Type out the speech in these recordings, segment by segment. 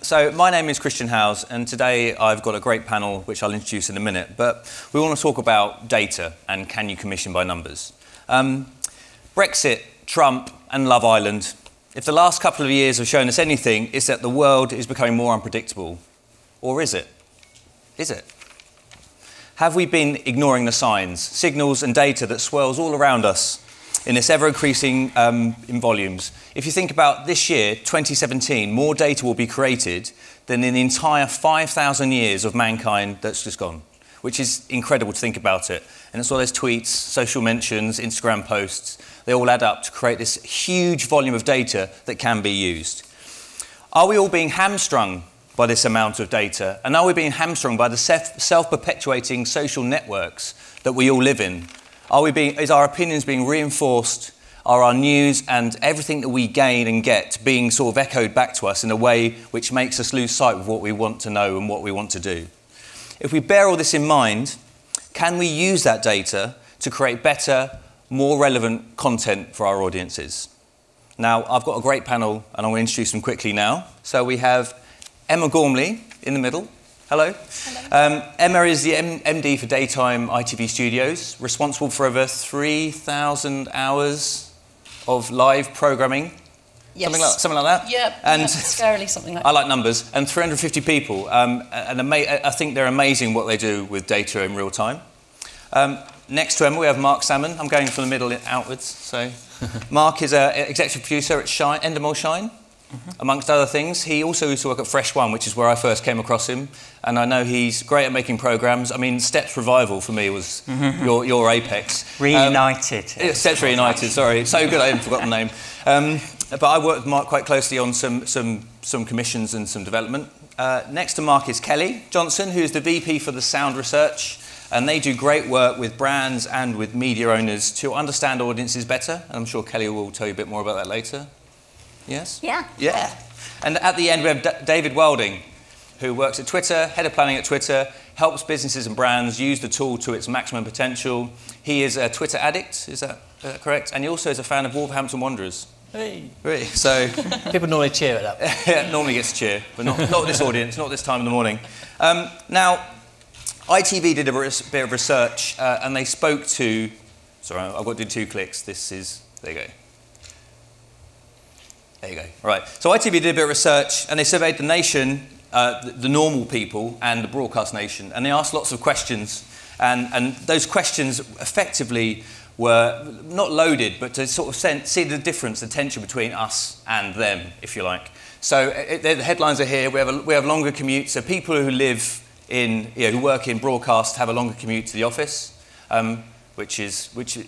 So my name is Christian Howes, and today I've got a great panel which I'll introduce in a minute. But we want to talk about data and can you commission by numbers. Brexit, Trump, and Love Island. If the last couple of years have shown us anything, it's that the world is becoming more unpredictable. Or is it? Is it? Have we been ignoring the signs, signals, and data that swirls all around us in this ever-increasing in volumes? If you think about this year, 2017, more data will be created than in the entire 5,000 years of mankind that's just gone, which is incredible to think about it. And it's all those tweets, social mentions, Instagram posts, they all add up to create this huge volume of data that can be used. Are we all being hamstrung by this amount of data? And are we being hamstrung by the self-perpetuating social networks that we all live in? Is our opinions being reinforced? Are our news and everything that we gain and get being sort of echoed back to us in a way which makes us lose sight of what we want to know and what we want to do? If we bear all this in mind, can we use that data to create better, more relevant content for our audiences? Now, I've got a great panel and I'm going to introduce them quickly now. So we have Emma Gormley in the middle. Hello. Hello. Emma is the MD for Daytime ITV Studios, responsible for over 3,000 hours of live programming. Yes. Something like that? Yeah, and scarily something like that. I like numbers. And 350 people. And I think they're amazing what they do with data in real time. Next to Emma, we have Mark Salmon. I'm going from the middle outwards. So Mark is an executive producer at Endemol Shine. Amongst other things. He also used to work at Fresh One, which is where I first came across him, and I know he's great at making programmes. I mean, Steps Revival for me was your apex. Reunited. Steps Reunited, sorry. So good I hadn't forgotten the name. But I worked with Mark quite closely on some commissions and some development. Next to Mark is Kelly Johnson, who is the VP for the Sound Research, and they do great work with brands and with media owners to understand audiences better, and I'm sure Kelly will tell you a bit more about that later. Yes? Yeah. Yeah. And at the end, we have David Welding, who works at Twitter, head of planning at Twitter, helps businesses and brands use the tool to its maximum potential. He is a Twitter addict, is that correct? And he also is a fan of Wolverhampton Wanderers. Hey. Really? So people normally cheer at that. Yeah, normally gets a cheer, but not this audience, not this time in the morning. Now, ITV did a bit of research, and they spoke to... Sorry, I've got to do 2 clicks. This is... There you go. There you go. Right. So ITV did a bit of research, and they surveyed the nation, the normal people, and the broadcast nation, and they asked lots of questions. And those questions effectively were not loaded, but to sort of see the difference, the tension between us and them, if you like. So the headlines are here. We have longer commutes. So people who live in, who work in broadcast have a longer commute to the office. Which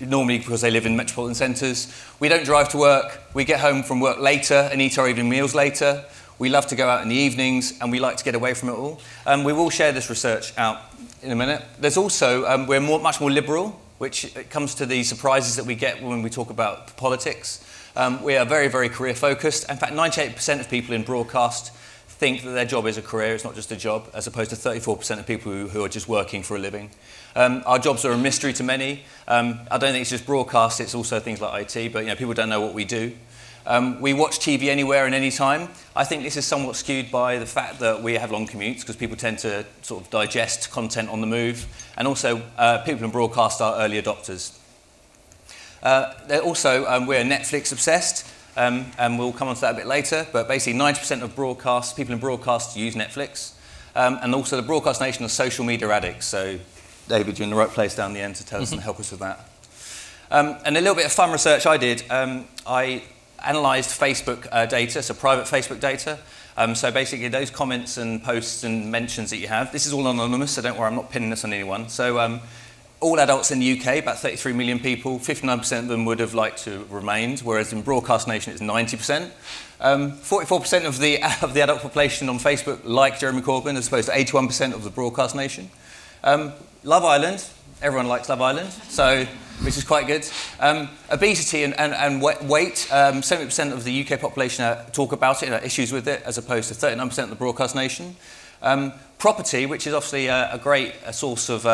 normally because they live in metropolitan centres. We don't drive to work. We get home from work later and eat our evening meals later. We love to go out in the evenings, and we like to get away from it all. We will share this research out in a minute. There's also, we're much more liberal, which comes to the surprises that we get when we talk about politics. We are very, very career-focused. In fact, 98% of people in broadcast think that their job is a career, it's not just a job, as opposed to 34% of people who are just working for a living. Our jobs are a mystery to many. I don't think it's just broadcast, it's also things like IT, but people don't know what we do. We watch TV anywhere and any time. I think this is somewhat skewed by the fact that we have long commutes, because people tend to sort of digest content on the move, and also people in broadcast are early adopters. We're Netflix obsessed. And we'll come on to that a bit later, but basically 90% of people in broadcast use Netflix. And also the broadcast nation are social media addicts. So David, you're in the right place down the end to tell us and help us with that. And a little bit of fun research I did. I analysed Facebook data, so private Facebook data. So basically those comments and posts and mentions that you have. This is all anonymous, so don't worry, I'm not pinning this on anyone. So all adults in the UK, about 33 million people, 59% of them would have liked to have remained, whereas in broadcast nation it's 90%. 44% of the adult population on Facebook like Jeremy Corbyn, as opposed to 81% of the broadcast nation. Love Island, everyone likes Love Island, which is quite good. Obesity and weight, 70% of the UK population talk about it and have issues with it, as opposed to 39% of the broadcast nation. Property, which is obviously a great source of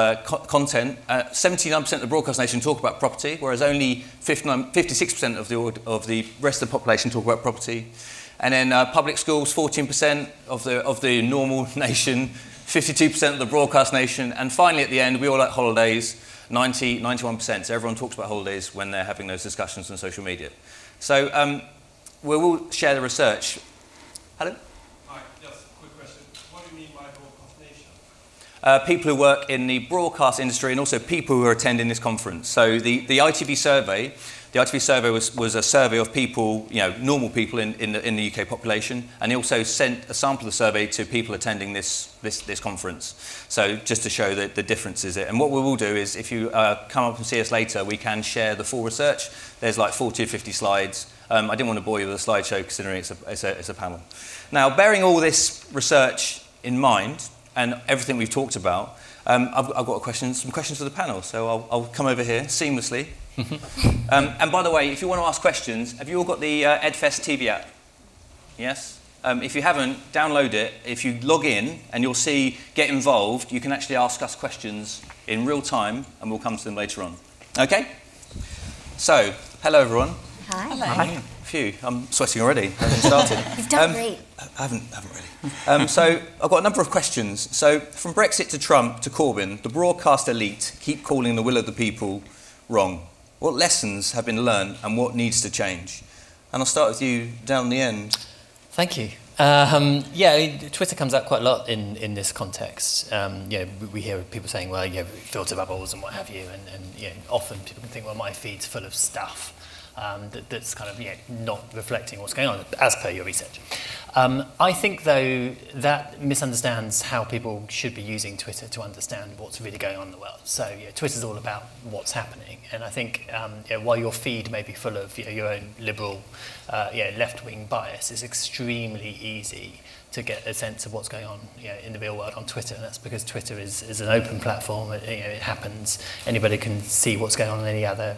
content, 79% of the broadcast nation talk about property, whereas only 56% of the rest of the population talk about property. And then public schools, 14% of the normal nation, 52% of the broadcast nation, and finally at the end, we all like holidays, 91%. So everyone talks about holidays when they're having those discussions on social media. So we will share the research. Hello? Hi, just a quick question. What do you mean by broadcast nation? People who work in the broadcast industry and also people who are attending this conference. So the ITV survey, was a survey of people, normal people in the UK population, and they also sent a sample of the survey to people attending this conference. So just to show the differences. And what we will do is, if you come up and see us later, we can share the full research. There's like 40 or 50 slides. I didn't want to bore you with a slideshow considering it's a panel. Now, bearing all this research in mind and everything we've talked about, I've got some questions for the panel. So I'll come over here seamlessly. And by the way, if you want to ask questions, have you all got the EdFest TV app? Yes? If you haven't, download it. If you log in and you'll see Get Involved, you can actually ask us questions in real time and we'll come to them later on. Okay? So, hello everyone. Hi. Hello. Hi. Phew, I'm sweating already. I haven't started. You've done great. I haven't really. So I've got a number of questions. So from Brexit to Trump to Corbyn, the broadcast elite keep calling the will of the people wrong. What lessons have been learned and what needs to change? And I'll start with you down the end. Thank you. Yeah, Twitter comes out quite a lot in this context. We hear people saying, well, filter bubbles and what have you, and often people can think, well, my feed's full of stuff that's kind of not reflecting what's going on, as per your research. I think, though, that misunderstands how people should be using Twitter to understand what's really going on in the world. So Twitter's all about what's happening, and I think while your feed may be full of your own liberal, left-wing bias, it's extremely easy to get a sense of what's going on in the real world on Twitter, and that's because Twitter is an open platform. It happens. Anybody can see what's going on in any other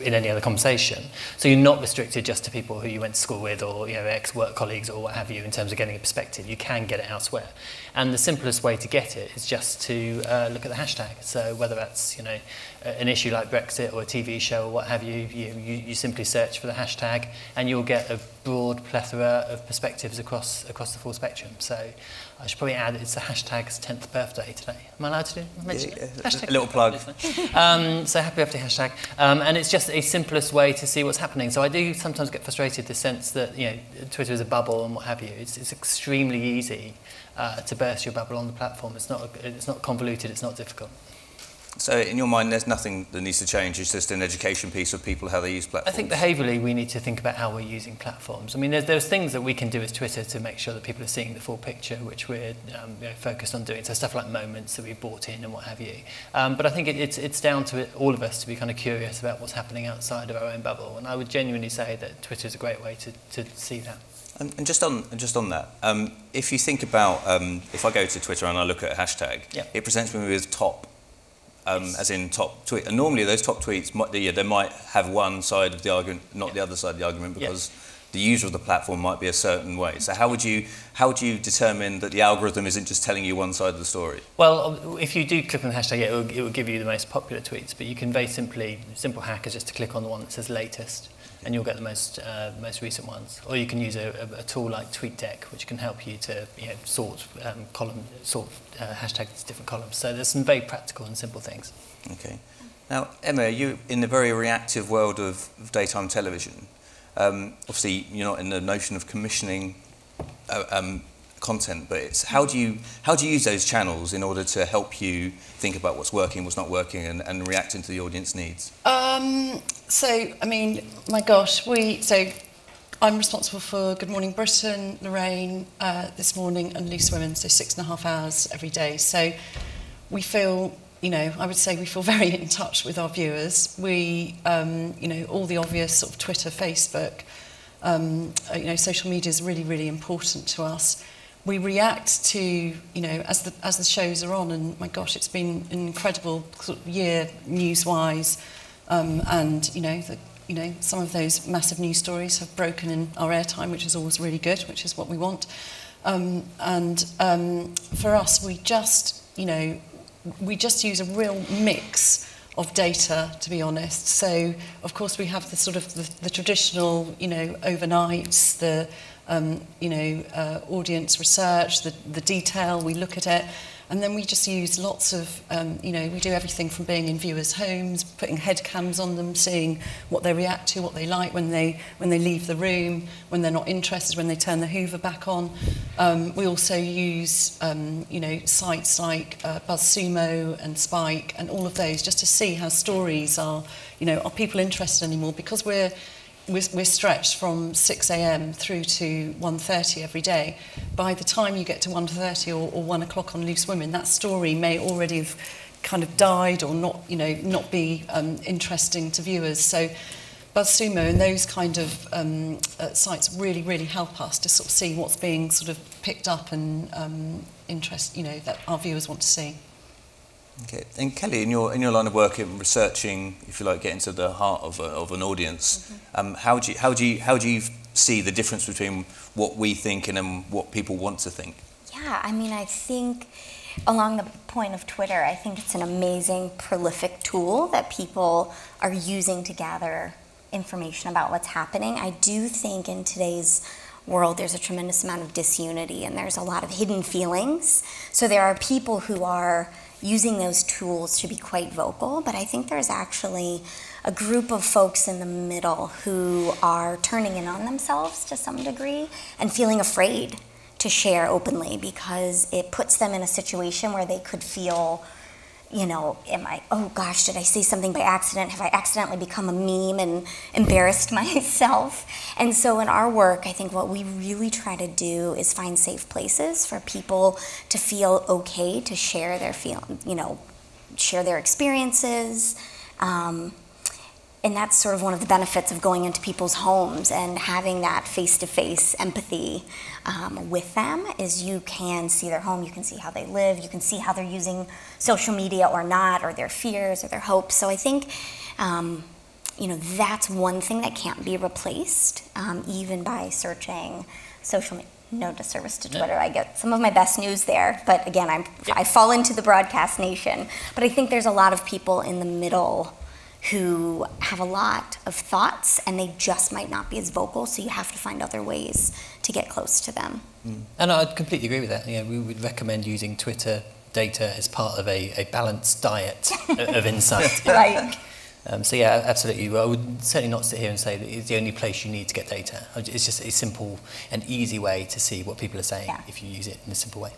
in any other conversation. So you're not restricted just to people who you went to school with or ex-work colleagues or what have you in terms of getting a perspective. You can get it elsewhere, and the simplest way to get it is just to look at the hashtag. So whether that's an issue like Brexit or a TV show or what have you, you simply search for the hashtag and you'll get a broad plethora of perspectives across the full spectrum. So I should probably add it's the hashtag's 10th birthday today. Am I allowed to mention it? Hashtag. A little plug. So happy birthday hashtag. And it's just a simplest way to see what's happening. So I do sometimes get frustrated the sense that Twitter is a bubble and what have you. It's extremely easy to burst your bubble on the platform. It's not convoluted, it's not difficult. So in your mind, there's nothing that needs to change. It's just an education piece of people, how they use platforms. I think behaviourally we need to think about how we're using platforms. I mean, there's things that we can do as Twitter to make sure that people are seeing the full picture, which we're focused on doing. So stuff like moments that we've brought in and what have you. But I think it's down to all of us to be kind of curious about what's happening outside of our own bubble. And I would genuinely say that Twitter is a great way to see that. And just on that, if you think about, if I go to Twitter and I look at a hashtag, it presents me with top. As in top tweet, and normally those top tweets they might have one side of the argument, not the other side of the argument, because the user of the platform might be a certain way. So how would you determine that the algorithm isn't just telling you one side of the story? Well, if you do click on the hashtag, it will give you the most popular tweets, but you can very simple hack is just to click on the one that says latest, and you'll get the most recent ones. Or you can use a tool like TweetDeck, which can help you to sort hashtags to different columns. So there's some very practical and simple things. Okay. Now, Emma, you in the very reactive world of daytime television. Obviously, you're not in the notion of commissioning content, but it's how do you use those channels in order to help you think about what's working, what's not working, and reacting to the audience needs? So, I mean, my gosh, I'm responsible for Good Morning Britain, Lorraine, This Morning, and Loose Women, so 6.5 hours every day. So we feel, I would say we feel very in touch with our viewers. We, all the obvious sort of Twitter, Facebook, social media is really, really important to us. We react to, as the shows are on, and my gosh, it's been an incredible sort of year news-wise, and some of those massive news stories have broken in our airtime, which is always really good, which is what we want. For us, we just use a real mix of data, to be honest. So, of course, we have the sort of the traditional, you know, overnights, the audience research, the detail. We look at it, and then we just use lots of, we do everything from being in viewers' homes, putting head cams on them, seeing what they react to, what they like when they leave the room, when they're not interested, when they turn the Hoover back on. We also use, sites like BuzzSumo and Spike and all of those, just to see how stories are people interested anymore? Because we're stretched from 6 a.m. through to 1:30 every day. By the time you get to 1:30 or 1 o'clock on Loose Women, that story may already have kind of died or not be interesting to viewers. So BuzzSumo and those kind of sites really, really help us to sort of see what's being sort of picked up and that our viewers want to see. Okay, and Kelly, in your line of work in researching, if you like, getting to the heart of an audience, how do you see the difference between what we think and what people want to think? Yeah, I mean, I think along the point of Twitter, I think it's an amazing, prolific tool that people are using to gather information about what's happening. I do think in today's world there's a tremendous amount of disunity and there's a lot of hidden feelings. So there are people who are using those tools to be quite vocal, but I think there's actually a group of folks in the middle who are turning in on themselves to some degree and feeling afraid to share openly because it puts them in a situation where they could feel, oh gosh, did I say something by accident? Have I accidentally become a meme and embarrassed myself? And so in our work, I think what we really try to do is find safe places for people to feel okay to share their share their experiences. And that's sort of one of the benefits of going into people's homes and having that face-to-face empathy with them is you can see their home, you can see how they live, you can see how they're using social media or not, or their fears or their hopes. So I think, that's one thing that can't be replaced, even by searching social media. No disservice to Twitter. I get some of my best news there, but again, I fall into the broadcast nation. But I think there's a lot of people in the middle who have a lot of thoughts and they just might not be as vocal, so you have to find other ways to get close to them. And I completely agree with that. We would recommend using Twitter data as part of a balanced diet of insight. Right. So yeah, absolutely. Well, I would certainly not sit here and say that it's the only place you need to get data. It's just a simple and easy way to see what people are saying if you use it in a simple way.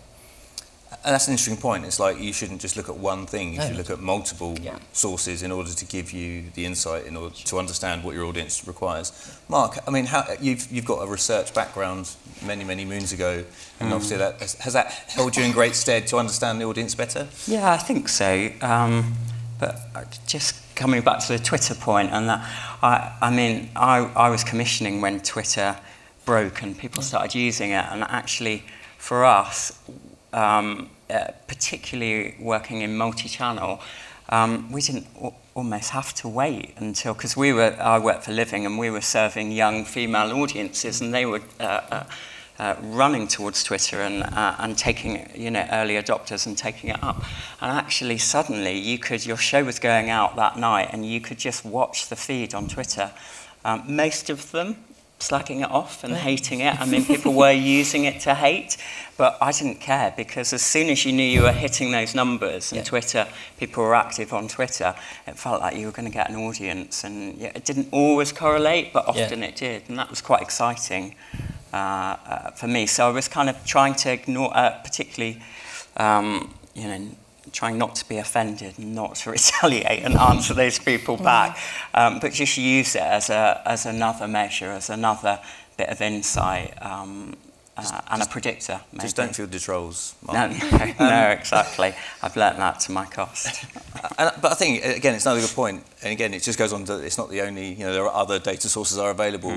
And that's an interesting point. It's like you shouldn't just look at one thing. You should look at multiple sources in order to give you the insight, in order to understand what your audience requires. Mark, I mean, you've got a research background many moons ago, and obviously has that held you in great stead to understand the audience better? Yeah, I think so. But just coming back to the Twitter point, and that, I was commissioning when Twitter broke and people started using it, and actually, for us, particularly working in multi-channel, we didn't almost have to wait until, because I worked for Living and we were serving young female audiences and they were running towards Twitter and taking, early adopters and taking it up. And actually suddenly your show was going out that night and you could just watch the feed on Twitter. Most of them slagging it off and hating it. I mean, people were using it to hate, but I didn't care because as soon as you knew you were hitting those numbers and Twitter, people were active on Twitter, it felt like you were going to get an audience. And it didn't always correlate, but often it did. And that was quite exciting for me. So I was kind of trying to ignore, particularly, trying not to be offended and not to retaliate and answer those people back, but just use it as another measure, as another bit of insight, and a predictor, maybe. Just don't feel the trolls, Mark. No, exactly. I've learnt that to my cost. But I think, again, it's another good point. And again, it just goes on to, it's not the only, there are other data sources are available.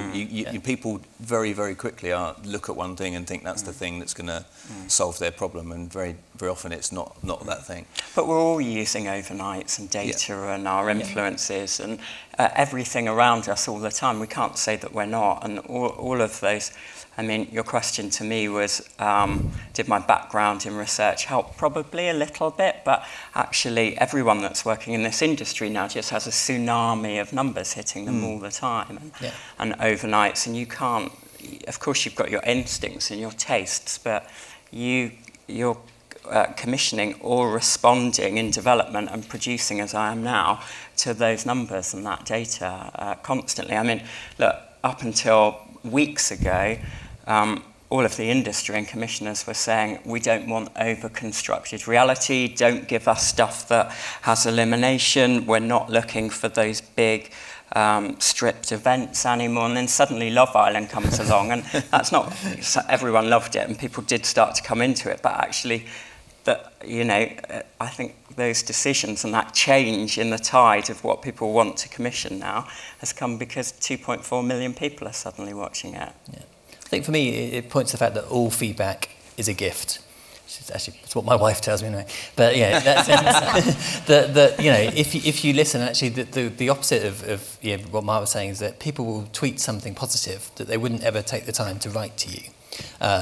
People very, very quickly look at one thing and think that's the thing that's going to solve their problem, and very, very often it's not that thing. But we're all using overnights and data and our influences and everything around us all the time. We can't say that we're not. And all of those, I mean, your question to me was, did my background in research help? Probably a little bit, but actually everyone that's working in this industry now just has a tsunami of numbers hitting them all the time and overnights. And you can't, of course you've got your instincts and your tastes, but you're commissioning or responding in development and producing, as I am now, to those numbers and that data constantly. I mean, look, up until weeks ago, all of the industry and commissioners were saying, we don't want over-constructed reality, don't give us stuff that has elimination, we're not looking for those big stripped events anymore. And then suddenly Love Island comes along, and that's not, everyone loved it and people did start to come into it, but actually that, you know, I think those decisions and that change in the tide of what people want to commission now has come because 2.4 million people are suddenly watching it. Yeah. I think for me, it points to the fact that all feedback is a gift. It's what my wife tells me anyway. But yeah, that's that you know, if you listen, actually, the opposite of what Mark was saying is that people will tweet something positive that they wouldn't ever take the time to write to you.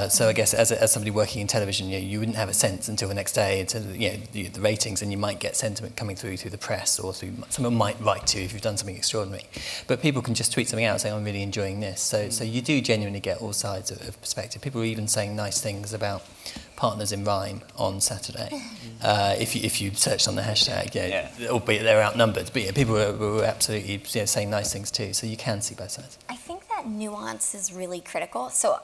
So I guess as somebody working in television, you wouldn't have a sense until the next day in terms of the ratings, and you might get sentiment coming through the press, or through someone might write to you if you've done something extraordinary. But people can just tweet something out saying, I'm really enjoying this. So you do genuinely get all sides of perspective. People are even saying nice things about Partners in Rhyme on Saturday. If you searched on the hashtag, albeit they're outnumbered, but people were absolutely saying nice things too. So you can see both sides. I think that nuance is really critical. So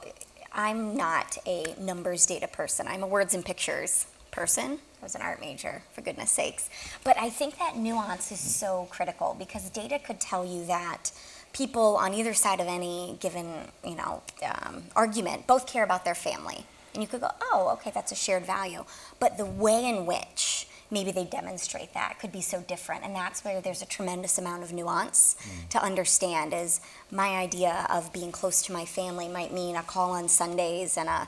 I'm not a numbers data person. I'm a words and pictures person. I was an art major, for goodness sakes. But I think that nuance is so critical because data could tell you that people on either side of any given argument both care about their family. And you could go, oh, okay, that's a shared value. But the way in which maybe they demonstrate that could be so different. And that's where there's a tremendous amount of nuance to understand. Is my idea of being close to my family might mean a call on Sundays and a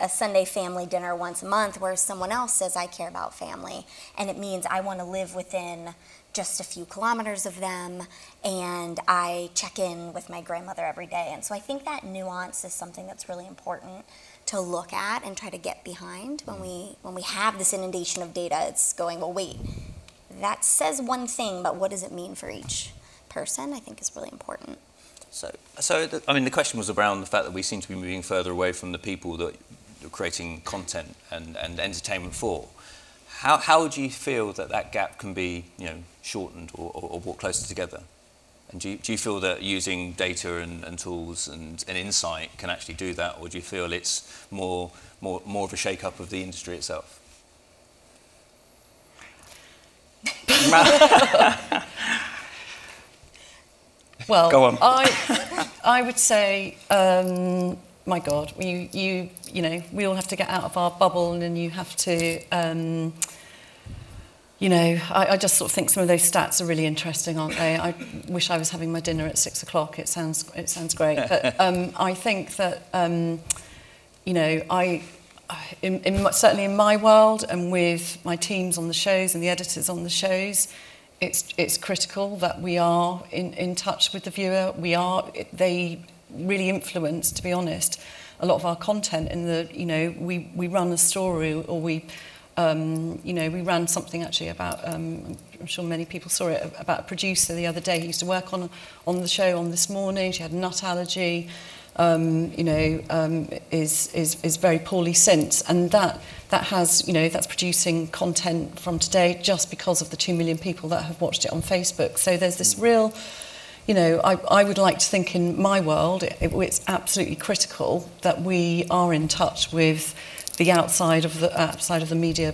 Sunday family dinner once a month, whereas someone else says, I care about family. And it means I want to live within just a few kilometers of them, and I check in with my grandmother every day. And so I think that nuance is something that's really important to look at and try to get behind when we have this inundation of data. It's going, well, wait, that says one thing, but what does it mean for each person? I think is really important. So I mean, the question was around the fact that we seem to be moving further away from the people that you're creating content and entertainment for. How do you feel that gap can be, shortened or brought closer together? And do you feel that using data and tools and insight can actually do that, or do you feel it's more of a shake-up of the industry itself? Well, go on. I would say, my God, we all have to get out of our bubble, and then you have to. I just sort of think some of those stats are really interesting, aren't they? I wish I was having my dinner at 6 o'clock. It sounds great, but I think that certainly in my world and with my teams on the shows and the editors on the shows, it's critical that we are in touch with the viewer. They really influence, to be honest, a lot of our content. In the we run a story, or we ran something actually about, I'm sure many people saw it, about a producer the other day who used to work on the show on This Morning. She had a nut allergy, is very poorly since. And that has, that's producing content from today just because of the 2 million people that have watched it on Facebook. So there's this real, I would like to think in my world, it's absolutely critical that we are in touch with the outside of the media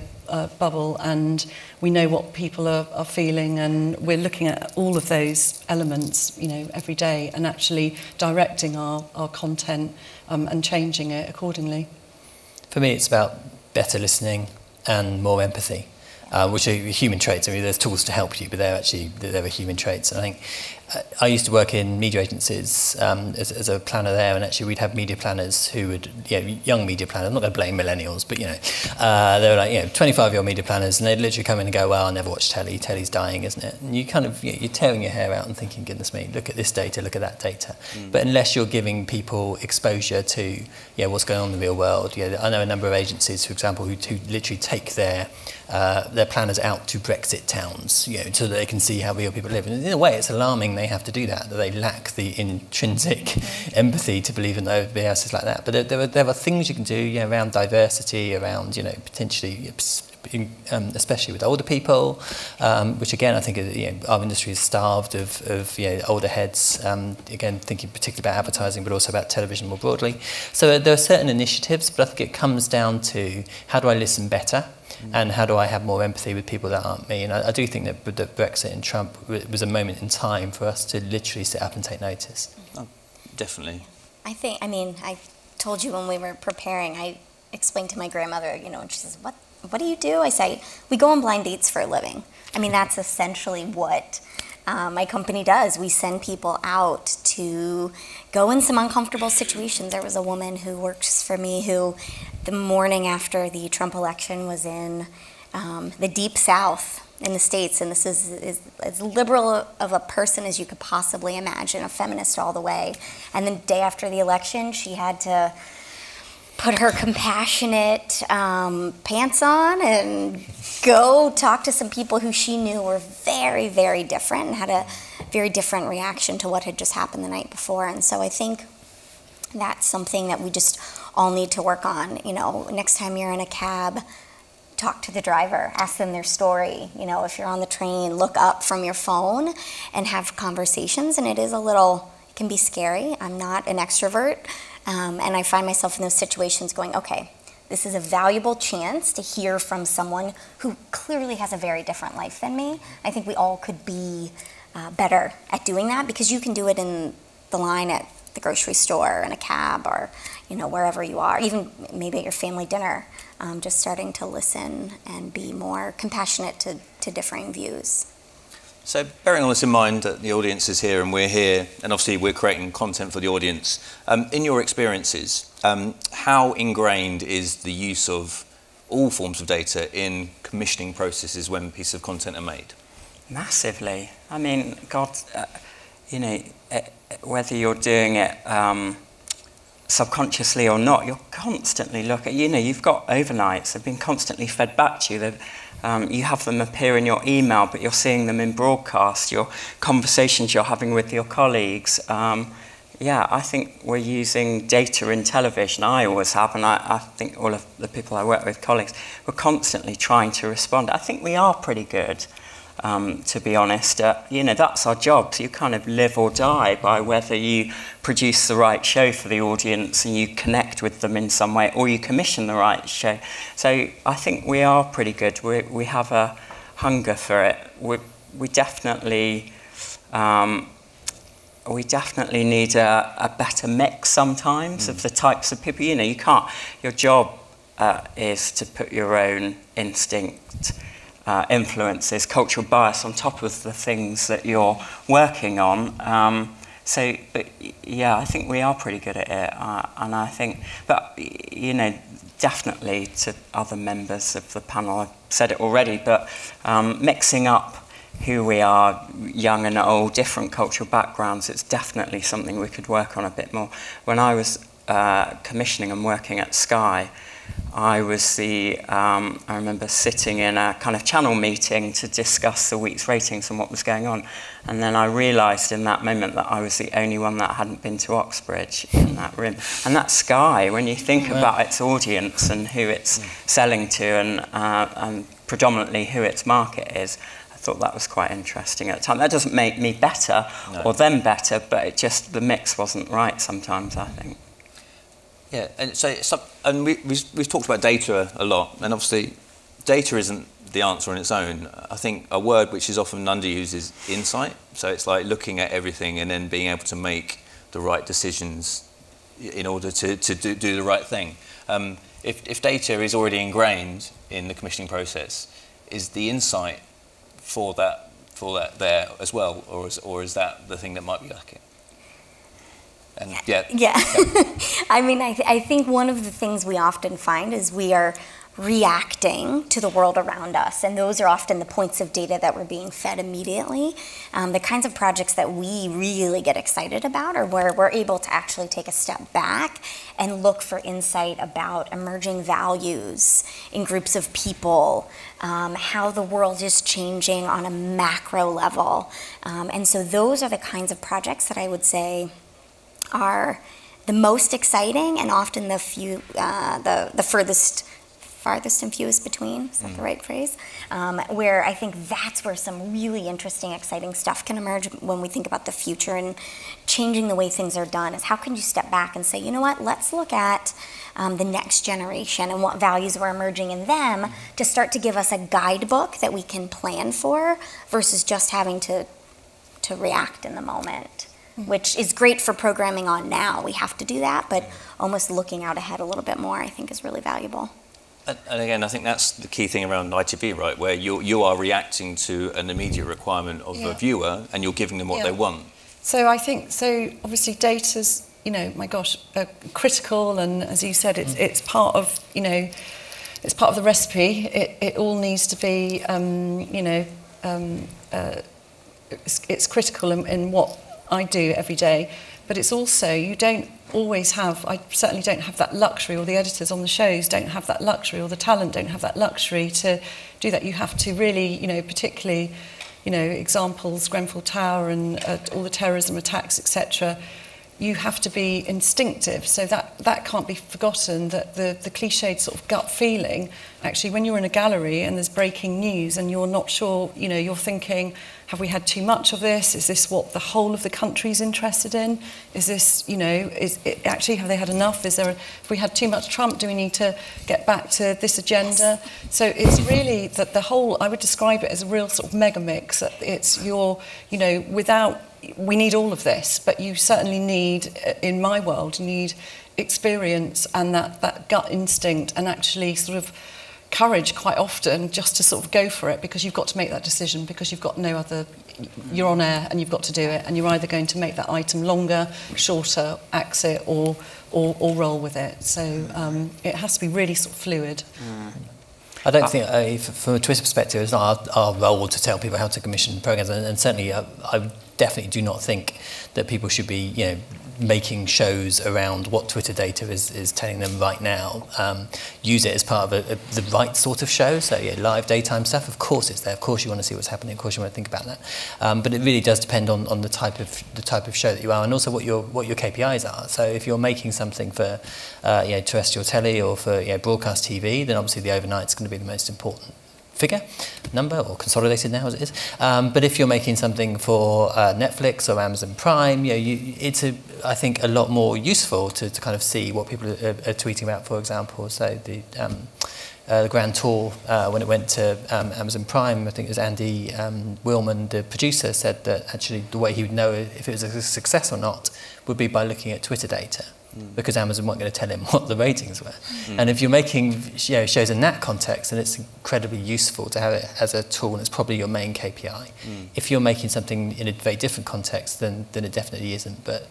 bubble, and we know what people are feeling, and we're looking at all of those elements, every day, and actually directing our content and changing it accordingly. For me, it's about better listening and more empathy, which are human traits. I mean, there's tools to help you, but they're human traits. I think I used to work in media agencies as a planner there, and actually we'd have media planners who would, young media planners, I'm not going to blame millennials, but they were like, 25-year-old media planners, and they'd literally come in and go, well, I never watch telly, telly's dying, isn't it? And you kind of, you're tearing your hair out and thinking, goodness me, look at this data, look at that data. But unless you're giving people exposure to, what's going on in the real world, I know a number of agencies, for example, who literally take their planners out to Brexit towns, so that they can see how real people live. And in a way, it's alarming they have to do that they lack the intrinsic empathy to believe in everybody else is like that. But there are things you can do around diversity, around, potentially, especially with older people, which again, I think our industry is starved of older heads, again, thinking particularly about advertising, but also about television more broadly. So there are certain initiatives, but I think it comes down to how do I listen better? And how do I have more empathy with people that aren't me? And I do think that Brexit and Trump was a moment in time for us to literally sit up and take notice. Oh, definitely. I told you when we were preparing, I explained to my grandmother, and she says, what do you do? I say, we go on blind dates for a living. That's essentially what my company does. We send people out to go in some uncomfortable situations. There was a woman who works for me who, the morning after the Trump election, was in the deep South in the States, and this is as liberal of a person as you could possibly imagine, a feminist all the way. And the day after the election, she had to put her compassionate pants on and go talk to some people who she knew were very, very different and had a very different reaction to what had just happened the night before. And so I think that's something that we just all need to work on. Next time you're in a cab, talk to the driver, ask them their story. If you're on the train, look up from your phone and have conversations. And it can be scary. I'm not an extrovert. And I find myself in those situations going, okay, this is a valuable chance to hear from someone who clearly has a very different life than me. I think we all could be better at doing that, because you can do it in the line at the grocery store, in a cab, or wherever you are, even maybe at your family dinner, just starting to listen and be more compassionate to differing views. So bearing all this in mind that the audience is here and we're here, and obviously we're creating content for the audience, in your experiences, how ingrained is the use of all forms of data in commissioning processes when pieces of content are made? Massively. God, whether you're doing it subconsciously or not, you're constantly looking. You've got overnights, they've been constantly fed back to you. You have them appear in your email, but you're seeing them in broadcast, your conversations you're having with your colleagues. I think we're using data in television. I always have, and I think all of the people I work with, colleagues, we're constantly trying to respond. I think we are pretty good, to be honest. That's our job. So you kind of live or die by whether you produce the right show for the audience and you connect with them in some way, or you commission the right show. So I think we are pretty good. We have a hunger for it. We definitely need a better mix sometimes of the types of people. You can't. Your job is to put your own instinct, influences, cultural bias on top of the things that you're working on. I think we are pretty good at it, and I think, but definitely to other members of the panel, I've said it already, but mixing up who we are, young and old, different cultural backgrounds, it's definitely something we could work on a bit more. When I was commissioning and working at Sky, I remember sitting in a kind of channel meeting to discuss the week's ratings and what was going on. And then I realised in that moment that I was the only one that hadn't been to Oxbridge in that room. And that's Sky, when you think about its audience and who it's selling to and predominantly who its market is, I thought that was quite interesting at the time. That doesn't make me better or them better, but the mix wasn't right sometimes, I think. Yeah, and we've talked about data a lot, and obviously data isn't the answer on its own. I think a word which is often underused is insight. So it's like looking at everything and then being able to make the right decisions in order to do the right thing. If data is already ingrained in the commissioning process, is the insight for that for that there as well, or is that the thing that might be lacking? And yeah. I mean, I think one of the things we often find is we are reacting to the world around us, and those are often the points of data that we're being fed immediately. The kinds of projects that we really get excited about are where we're able to actually take a step back and look for insight about emerging values in groups of people, how the world is changing on a macro level. And so those are the kinds of projects that I would say are the most exciting and often the farthest and fewest between, is that the right phrase? Where I think that's where some really interesting, exciting stuff can emerge when we think about the future and changing the way things are done, is how can you step back and say, you know what, let's look at the next generation and what values are emerging in them to start to give us a guidebook that we can plan for versus just having to react in the moment, which is great for programming on now. We have to do that, but almost looking out ahead a little bit more, I think, is really valuable. And again, I think that's the key thing around ITV, right, where you are reacting to an immediate requirement of a viewer and you're giving them what they want. So I think, obviously data's, my gosh, critical, and as you said, it's part of, it's part of the recipe. It all needs to be, it's critical in what I do every day, but it's also, you don't always have, I certainly don't have that luxury, or the editors on the shows don't have that luxury, or the talent don't have that luxury to do that. You have to really, particularly, examples, Grenfell Tower and all the terrorism attacks, etc., you have to be instinctive, so that can't be forgotten, that the cliched sort of gut feeling, actually, when you're in a gallery and there's breaking news and you're not sure, you're thinking, have we had too much of this? Is this what the whole of the country's interested in? Is this, actually, have they had enough? If we had too much Trump, do we need to get back to this agenda? So it's really that the whole, I would describe it as a real sort of mega mix. It's we need all of this, but you certainly need, in my world, you need experience and that gut instinct and actually sort of courage quite often just to sort of go for it, because you've got to make that decision, because you've got no other, you're on air and you've got to do it, and you're either going to make that item longer, shorter, axe it, or roll with it. So it has to be really sort of fluid. I don't think, from a Twitter perspective, it's not our role to tell people how to commission programs, and certainly I definitely do not think that people should be, making shows around what Twitter data is telling them right now. Use it as part of the right sort of show. So live daytime stuff, of course it's there. Of course you want to see what's happening. Of course you want to think about that. But it really does depend on the type of show that you are, and also what your KPIs are. So if you're making something for terrestrial telly or for broadcast TV, then obviously the overnight's going to be the most important figure, number, or consolidated now as it is. But if you're making something for Netflix or Amazon Prime, it's I think a lot more useful to kind of see what people are tweeting about, for example. So the Grand Tour, when it went to Amazon Prime, I think it was Andy Willman, the producer, said that actually the way he would know if it was a success or not would be by looking at Twitter data, because Amazon weren't going to tell him what the ratings were. And if you're making shows in that context, then it's incredibly useful to have it as a tool, and it's probably your main KPI. If you're making something in a very different context, then it definitely isn't. But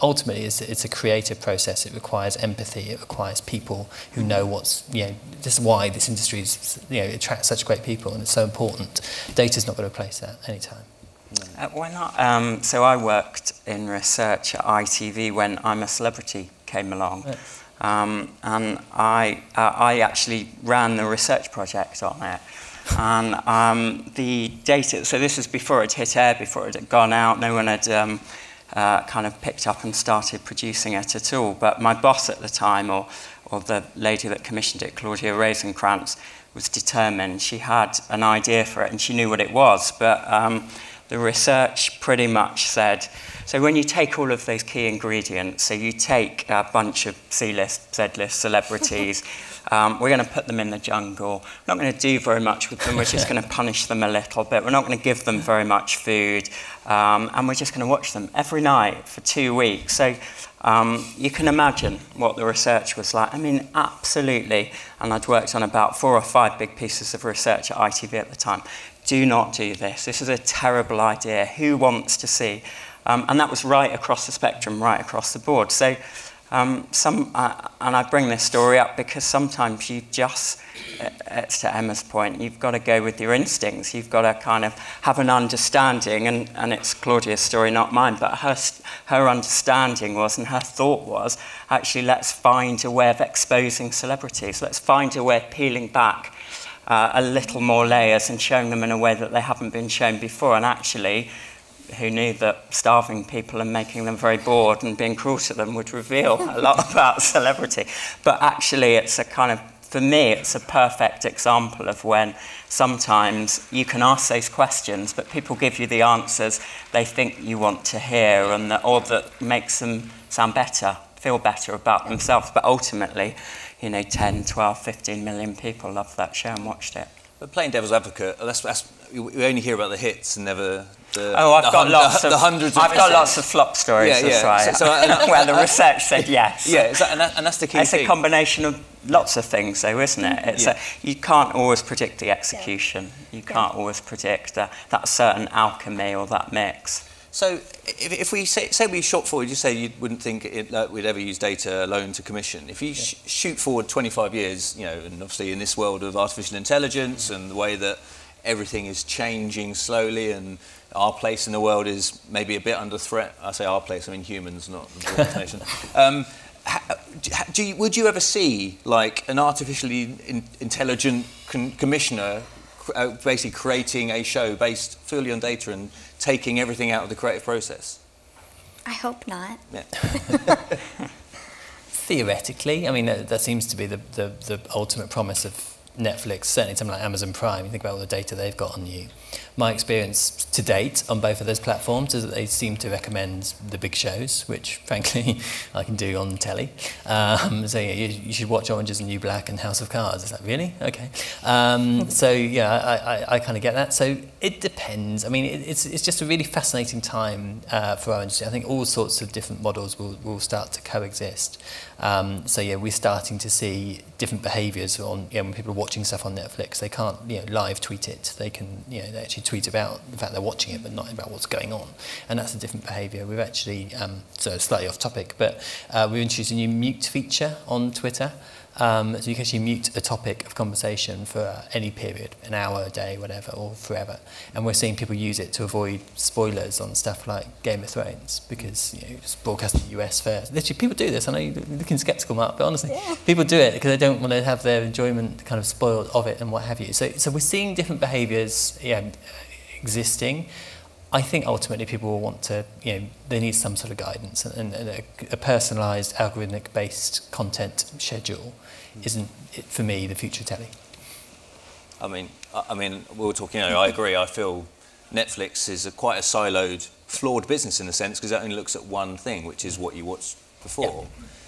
ultimately, it's a creative process. It requires empathy. It requires people who know what's this is why this industry is attracts such great people, and it's so important. Data's not going to replace that anytime. Why not? So I worked in research at ITV when I'm a Celebrity came along. And I actually ran the research project on it. And the data, so this was before it hit air, before it had gone out. No one had kind of picked up and started producing it at all. But my boss at the time, or the lady that commissioned it, Claudia Rosenkrantz, was determined. She had an idea for it and she knew what it was. But the research pretty much said, so when you take all of those key ingredients, so you take a bunch of C-list, Z-list celebrities, we're going to put them in the jungle. We're not going to do very much with them. We're just going to punish them a little bit. We're not going to give them very much food. And we're just going to watch them every night for 2 weeks. So you can imagine what the research was like. I mean, absolutely. And I'd worked on about 4 or 5 big pieces of research at ITV at the time. do not do this. This is a terrible idea. Who wants to see? And that was right across the spectrum, right across the board. So and I bring this story up because sometimes you just, it's to Emma's point, you've got to go with your instincts. You've got to kind of have an understanding, and it's Claudia's story, not mine, but her understanding was, and her thought was, actually, let's find a way of exposing celebrities. Let's find a way of peeling back a little more layers and showing them in a way that they haven't been shown before. And actually, who knew that starving people and making them very bored and being cruel to them would reveal a lot about celebrity. But actually, it's a kind of, for me, it's a perfect example of when sometimes you can ask those questions, but people give you the answers they think you want to hear, and or that makes them sound better, feel better about themselves. But ultimately, 10, 12, 15 million people loved that show and watched it. But playing devil's advocate, we only hear about the hits and never the the hundreds of I've got lots of flop stories, yeah. that's right. Where the research said yes. Yeah, and that's the key it's thing. It's a combination of lots of things, though, isn't it? You can't always predict the execution. You can't always predict that certain alchemy or that mix. So if we say we shot forward, you say you wouldn't think we'd ever use data alone to commission. If you shoot forward 25 years, and obviously in this world of artificial intelligence and the way that everything is changing slowly and our place in the world is maybe a bit under threat. I say our place, I mean humans, not the broad nation. Would you ever see like an artificially intelligent commissioner basically creating a show based fully on data and taking everything out of the creative process? I hope not. Yeah. Theoretically, I mean, that seems to be the ultimate promise of Netflix, certainly something like Amazon Prime. You think about all the data they've got on you. My experience to date on both of those platforms is that they seem to recommend the big shows, which frankly I can do on telly. So you should watch Orange is the New Black and House of Cards. Is that really? Okay. So yeah, I kind of get that. So it depends. I mean, it's just a really fascinating time for our industry. I think all sorts of different models will start to coexist. So yeah, we're starting to see different behaviours on when people are watching stuff on Netflix. They can't live tweet it. They can they actually tweet about the fact they're watching it, but not about what's going on. And that's a different behaviour. We've actually so slightly off topic, but we've introduced a new mute feature on Twitter. So you can actually mute a topic of conversation for any period, an hour, a day, whatever, or forever. And we're seeing people use it to avoid spoilers on stuff like Game of Thrones, because it's broadcast in the US first. Literally, people do this. I know you're looking sceptical, Mark, but honestly, people do it because they don't want to have their enjoyment kind of spoiled of it and what have you. So we're seeing different behaviours existing. I think ultimately people will want to, they need some sort of guidance, and a personalised, algorithmic-based content schedule isn't, for me, the future of telly. I mean, we were talking. I agree. I feel Netflix is quite a siloed, flawed business in a sense because it only looks at one thing, which is what you watched before.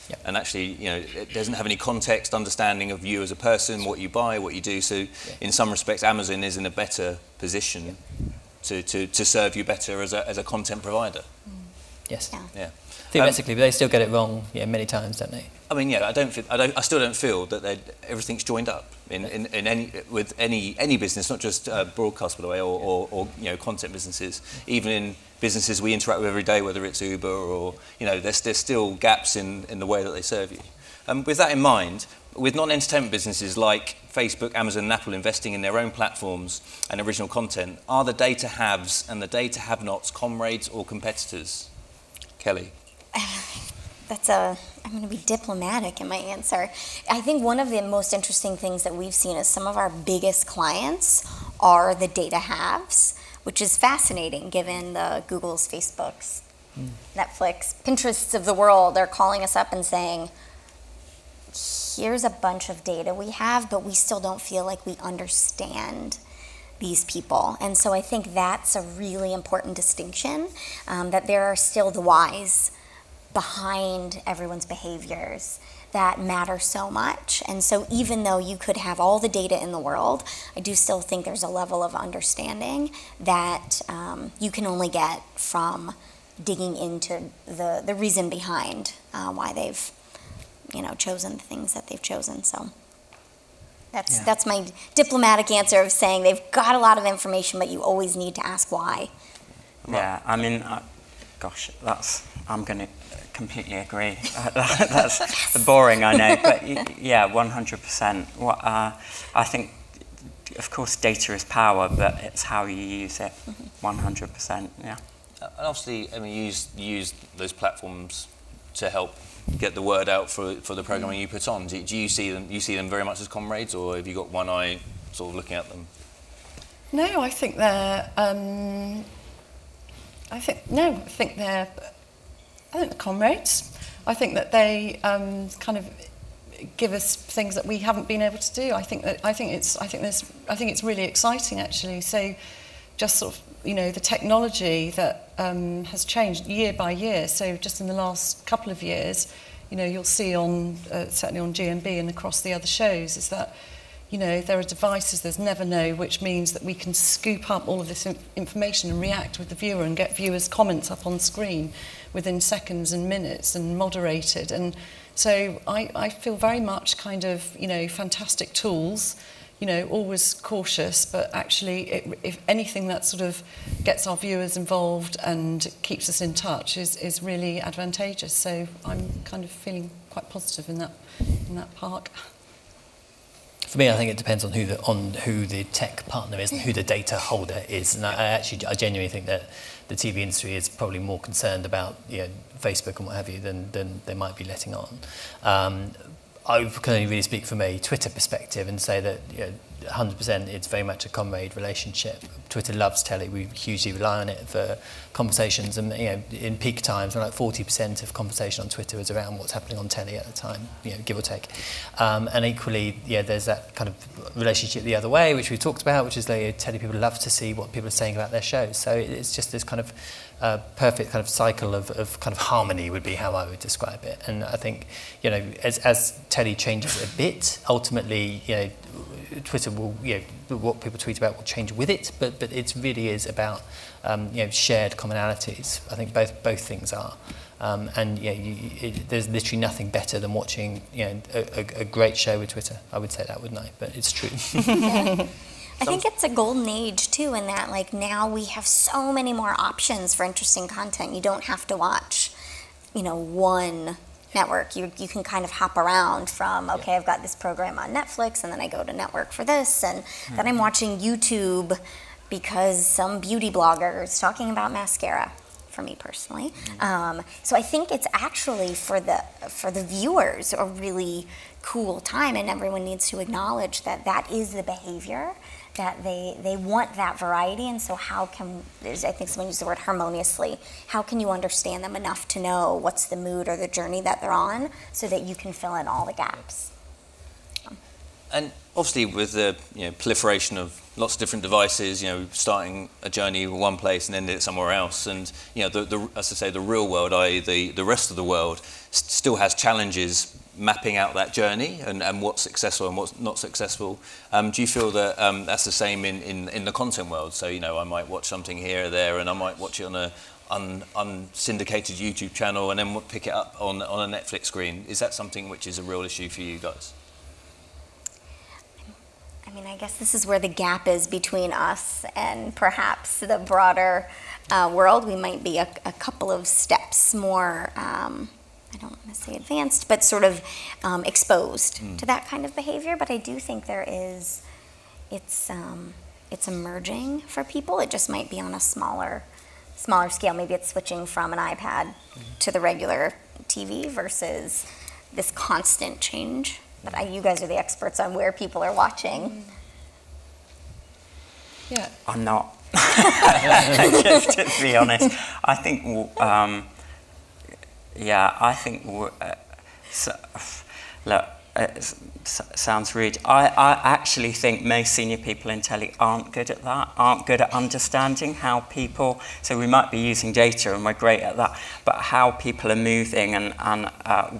Yeah. And actually, it doesn't have any context, understanding of you as a person, what you buy, what you do. So, in some respects, Amazon is in a better position to serve you better as a content provider. Yes. Yeah. Theoretically, but they still get it wrong many times, don't they? I mean, I still don't feel that everything's joined up in any business, not just broadcast, by the way, or content businesses. Even in businesses we interact with every day, whether it's Uber or there's still gaps in the way that they serve you. With that in mind, with non-entertainment businesses like Facebook, Amazon, and Apple investing in their own platforms and original content, are the data haves and the data have-nots comrades or competitors? Kelly? I'm going to be diplomatic in my answer. I think one of the most interesting things that we've seen is some of our biggest clients are the data haves, which is fascinating given the Googles, Facebooks, Netflix, Pinterests of the world. They're calling us up and saying, here's a bunch of data we have, but we still don't feel like we understand these people. And so I think that's a really important distinction, that there are still the whys behind everyone's behaviors that matter so much. And so even though you could have all the data in the world, I do still think there's a level of understanding that you can only get from digging into the reason behind, why they've chosen the things that they've chosen. So That's my diplomatic answer of saying they've got a lot of information, but you always need to ask why. Yeah, I mean, gosh, I'm going to completely agree. That's boring, I know, but yeah, 100%. I think, of course, data is power, but it's how you use it. 100%. Yeah. And obviously, I mean, you use those platforms to help get the word out for the programming you put on. Do you see them very much as comrades, or have you got one eye sort of looking at them? No, I think they're. I think they're comrades. I think that they kind of give us things that we haven't been able to do. I think it's really exciting, actually. So, just sort of, the technology that has changed year by year. So, just in the last couple of years, you'll see on certainly on GMB and across the other shows is that, there are devices, there's Never Know, which means that we can scoop up all of this information and react with the viewer and get viewers' comments up on screen within seconds and minutes and moderated. And so I feel very much kind of, fantastic tools, always cautious, but actually, if anything that sort of gets our viewers involved and keeps us in touch is really advantageous. So I'm kind of feeling quite positive in that part. For me, I think it depends on who the tech partner is and who the data holder is. And I genuinely think that the TV industry is probably more concerned about Facebook and what have you than they might be letting on. I can only really speak from a Twitter perspective and say that 100% it's very much a comrade relationship. Twitter loves telly. We hugely rely on it for conversations, and in peak times, like 40% of conversation on Twitter is around what's happening on telly at the time, give or take. And equally, there's that kind of relationship the other way, which we talked about, which is telly people love to see what people are saying about their shows. So it's just this kind of perfect kind of cycle of kind of harmony would be how I would describe it. And I think, as telly changes a bit, ultimately, Twitter will, what people tweet about will change with it, but it really is about, shared commonalities. I think both things are. And there's literally nothing better than watching, a great show with Twitter. I would say that, wouldn't I? But it's true. I think it's a golden age too, in that now we have so many more options for interesting content. You don't have to watch, one network. You can kind of hop around from, okay, I've got this program on Netflix, and then I go to network for this, and then I'm watching YouTube because some beauty blogger is talking about mascara, for me personally. So I think it's actually for the viewers a really cool time, and everyone needs to acknowledge that is the behavior, that they want that variety. And so how can, I think someone used the word harmoniously, how can you understand them enough to know what's the mood or the journey that they're on so that you can fill in all the gaps? And obviously with the proliferation of lots of different devices, starting a journey in one place and ending it somewhere else, and as I say, the real world, i.e. the rest of the world, still has challenges mapping out that journey and what's successful and what's not successful. Do you feel that that's the same in the content world? So I might watch something here or there, and I might watch it on a unsyndicated YouTube channel and then pick it up on a Netflix screen. Is that something which is a real issue for you guys? I mean, I guess this is where the gap is between us and perhaps the broader world. We might be a couple of steps more, I don't want to say advanced, but sort of exposed to that kind of behavior. But I do think it's emerging for people. It just might be on a smaller scale. Maybe it's switching from an iPad to the regular TV versus this constant change. But you guys are the experts on where people are watching. Yeah. I'm not. Just to be honest, I think, I think, look, it sounds rude. I actually think most senior people in telly aren't good at that, aren't good at understanding how people, so we might be using data and we're great at that, but how people are moving and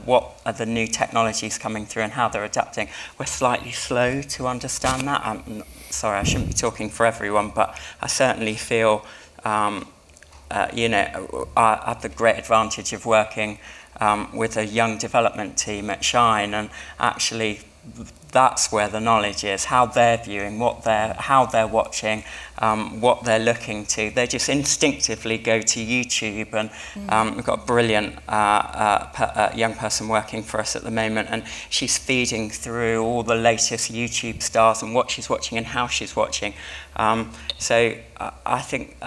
what are the new technologies coming through and how they're adapting. We're slightly slow to understand that. I'm sorry, I shouldn't be talking for everyone, but I certainly feel, I have the great advantage of working with a young development team at Shine, and actually that's where the knowledge is, how they're viewing, how they're watching, what they're looking to. They just instinctively go to YouTube, and we've got a brilliant young person working for us at the moment, and she's feeding through all the latest YouTube stars and what she's watching and how she's watching. So I think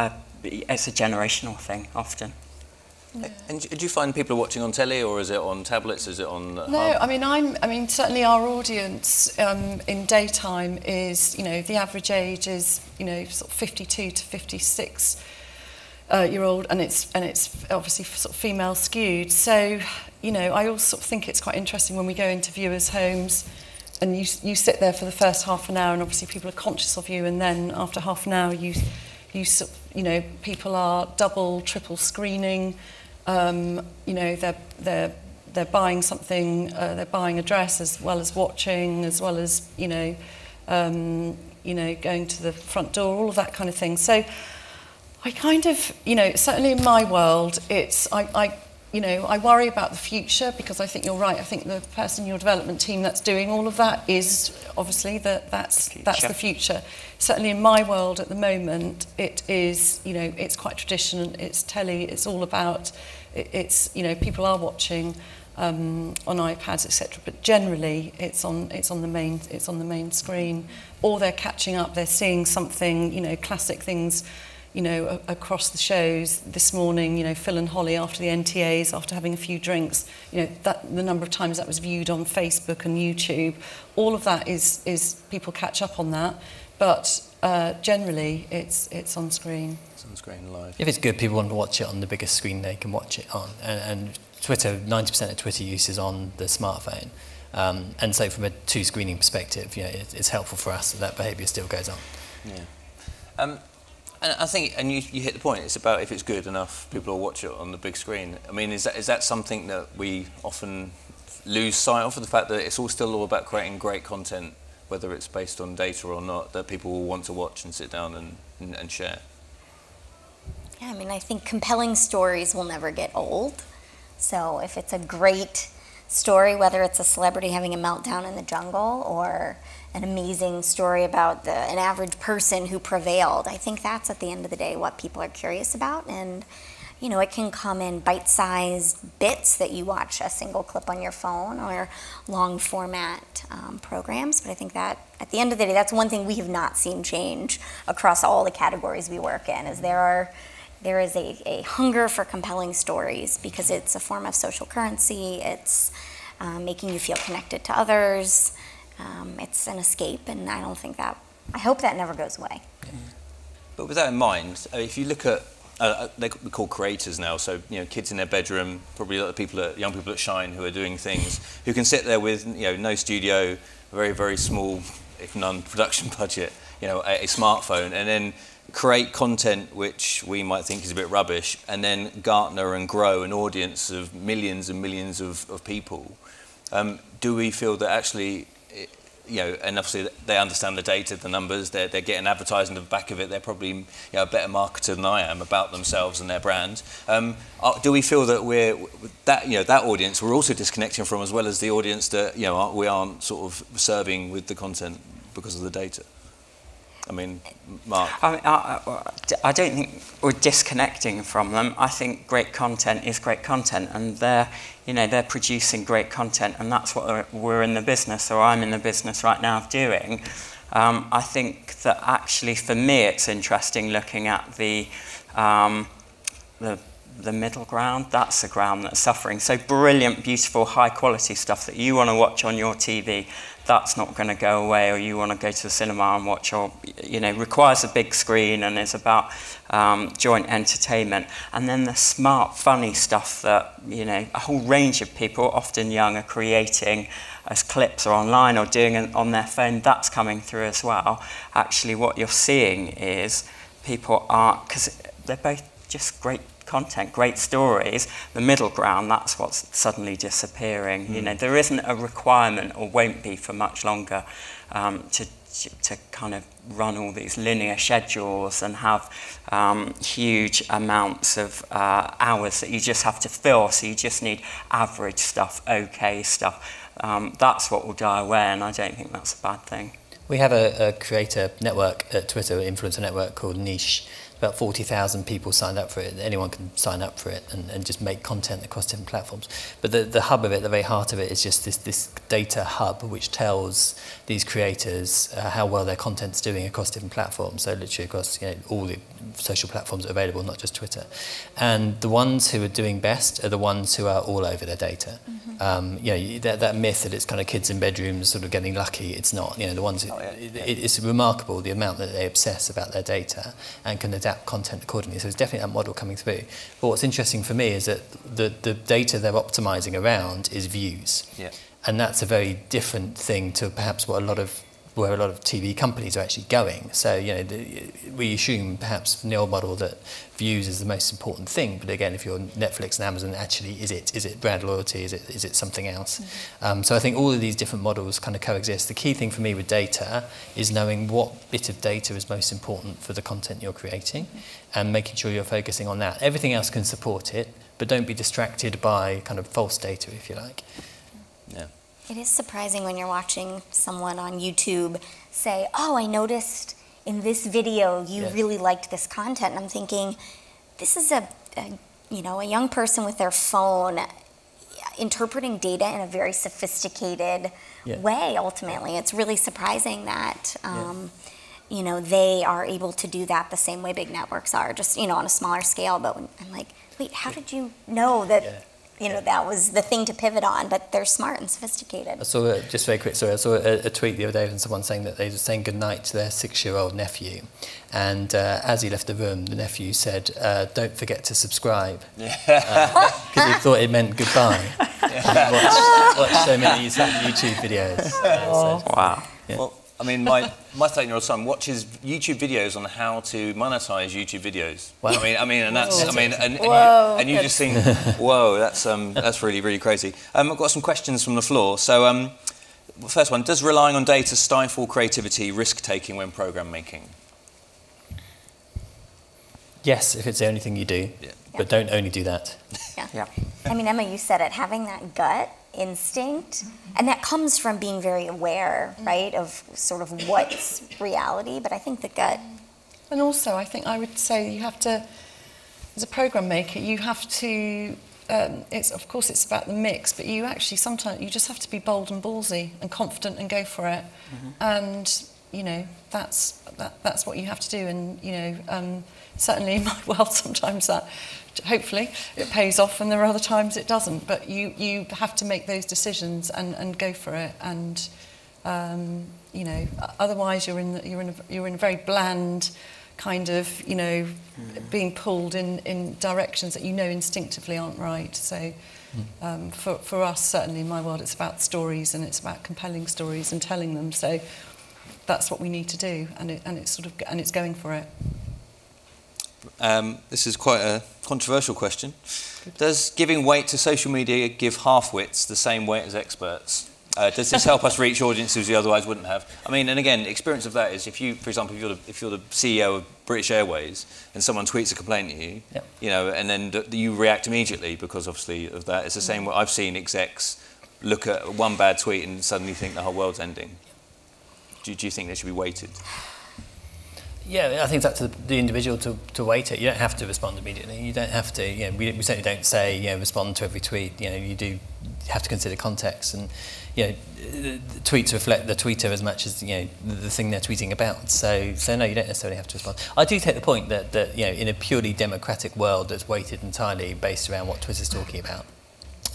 it's a generational thing often. Yeah. And do you find people are watching on telly, or is it on tablets? Is it on? No, I mean, certainly our audience in daytime is, the average age is, sort of 52 to 56 year old, and it's obviously sort of female skewed. So, I also sort of think it's quite interesting when we go into viewers' homes, and you sit there for the first half an hour, and obviously people are conscious of you, and then after half an hour, you sort of, people are double, triple screening. They're buying something, they're buying a dress as well as watching, as well as going to the front door, all of that kind of thing. So I kind of, certainly in my world, I worry about the future, because I think you're right. I think the person in your development team that's doing all of that is obviously that's the future. Certainly in my world at the moment, it is, it's quite traditional. It's telly. It's all about. It's people are watching on iPads, etc. But generally, it's on the main screen, or they're catching up. They're seeing something, classic things. Across the shows this morning, Phil and Holly after the NTAs, after having a few drinks, that the number of times that was viewed on Facebook and YouTube, all of that is people catch up on that, but generally it's on screen. It's on screen live. If it's good, people want to watch it on the biggest screen they can watch it on, and Twitter, 90% of Twitter use is on the smartphone, and so from a two-screening perspective, it's helpful for us that behaviour still goes on. Yeah. And I think, and you hit the point, it's about if it's good enough, people will watch it on the big screen. I mean, is that something that we often lose sight of, the fact that it's still all about creating great content, whether it's based on data or not, that people will want to watch and sit down and share? Yeah, I mean, I think compelling stories will never get old. So if it's a great story, whether it's a celebrity having a meltdown in the jungle or an amazing story about an average person who prevailed, I think that's at the end of the day what people are curious about. And it can come in bite-sized bits that you watch a single clip on your phone, or long format programs. But I think that at the end of the day, that's one thing we have not seen change across all the categories we work in, is there is a hunger for compelling stories, because it's a form of social currency. It's making you feel connected to others. It's an escape, and I hope that never goes away. Yeah. But with that in mind, if you look at, they're called creators now, so kids in their bedroom, probably a lot of young people at Shine who are doing things, who can sit there with no studio, a very, very small, if none, production budget, a smartphone, and then create content which we might think is a bit rubbish, and then garner and grow an audience of millions and millions of people. Do we feel that actually, and obviously they understand the data, the numbers, they're getting advertising on the back of it, they're probably a better marketer than I am about themselves and their brand. Do we feel that that audience we're also disconnecting from, as well as the audience that we aren't sort of serving with the content because of the data? I mean, Mark. I don't think we're disconnecting from them. I think great content is great content, and they're producing great content, and that's what we're in the business, or I'm in the business right now of doing. I think that actually, for me, it's interesting looking at the middle ground. That's the ground that's suffering. So brilliant, beautiful, high quality stuff that you want to watch on your TV, that's not going to go away, or you want to go to the cinema and watch, or requires a big screen and is about joint entertainment. And then the smart, funny stuff that a whole range of people, often young, are creating as clips or online or doing it on their phone, that's coming through as well. Actually, what you're seeing is people aren't, because they're both just great content, great stories. The middle ground, that's what's suddenly disappearing. There isn't a requirement, or won't be for much longer, to kind of run all these linear schedules and have huge amounts of hours that you just have to fill, so you just need average stuff, okay stuff. That's what will die away, and I don't think that's a bad thing. We have a creator network at Twitter, an influencer network called Niche. About 40,000 people signed up for it. Anyone can sign up for it and just make content across different platforms. But the hub of it, the very heart of it, is just this data hub which tells these creators how well their content's doing across different platforms. So literally across all the social platforms available, not just Twitter. And the ones who are doing best are the ones who are all over their data. That myth that it's kind of kids in bedrooms sort of getting lucky, it's not. The ones, it's remarkable the amount that they obsess about their data and can adapt content accordingly. So there's definitely that model coming through. But what's interesting for me is that the data they're optimizing around is views. Yeah. And that's a very different thing to perhaps where a lot of TV companies are actually going. So, we assume perhaps from the old model that views is the most important thing. But again, if you're Netflix and Amazon, actually, is it brand loyalty? Is it something else? Mm-hmm. So I think all of these different models kind of coexist. The key thing for me with data is knowing what bit of data is most important for the content you're creating, and making sure you're focusing on that. Everything else can support it, but don't be distracted by kind of false data, if you like. Yeah. It is surprising when you're watching someone on YouTube say, oh, I noticed in this video you really liked this content. And I'm thinking, this is a young person with their phone interpreting data in a very sophisticated way, ultimately. It's really surprising that they are able to do that the same way big networks are, just on a smaller scale. But I'm like, wait, how did you know that that was the thing to pivot on? But they're smart and sophisticated. I saw, just very quick, sorry, I saw a tweet the other day from someone saying that they were saying goodnight to their 6-year-old nephew. And as he left the room, the nephew said, don't forget to subscribe. Because he thought it meant goodbye. Watch so many YouTube videos. Wow. Yeah. Well, I mean, my 13-year-old son watches YouTube videos on how to monetize YouTube videos. Wow. And you just think, whoa, that's really, really crazy. I've got some questions from the floor. So, first one: does relying on data stifle creativity, risk-taking when program making? Yes, if it's the only thing you do, but don't only do that. Yeah. I mean, Emma, you said it, having that gut instinct, and that comes from being very aware, right, of sort of what's reality, but I think the gut. And also, I think I would say you have to, as a program maker, you have to, of course it's about the mix, but you actually sometimes, you just have to be bold and ballsy and confident and go for it. And, that's what you have to do. And, certainly in my world, sometimes that, hopefully, it pays off, and there are other times it doesn't. But you have to make those decisions and go for it. And otherwise you're in a very bland kind of being pulled in directions that instinctively aren't right. So for us, certainly in my world, it's about stories, and it's about compelling stories and telling them. So that's what we need to do, and it's going for it. This is quite a controversial question. Does giving weight to social media give half-wits the same weight as experts? Does this help us reach audiences we otherwise wouldn't have? I mean, and again, experience of that is if you, for example, if you're the CEO of British Airways and someone tweets a complaint at you, and then you react immediately because obviously of that. It's the same way I've seen execs look at one bad tweet and suddenly think the whole world's ending. Do you think they should be weighted? Yeah, I think it's up to the individual to weight it. You don't have to respond immediately. You don't have to. We certainly don't say respond to every tweet. You do have to consider context, and tweets reflect the tweeter as much as the thing they're tweeting about. So no, you don't necessarily have to respond. I do take the point that in a purely democratic world that's weighted entirely based around what Twitter's talking about,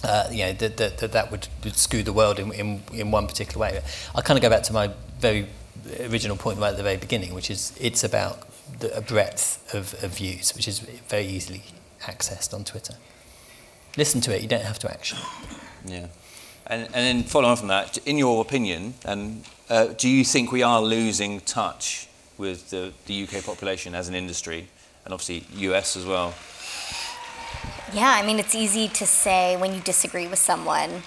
that would screw the world in one particular way. I kind of go back to my very original point right at the very beginning, which is it's about a breadth of views, which is very easily accessed on Twitter. Listen to it, you don't have to action it. Yeah. And then following on from that, in your opinion, do you think we are losing touch with the UK population as an industry, and obviously US as well? Yeah, I mean, it's easy to say when you disagree with someone,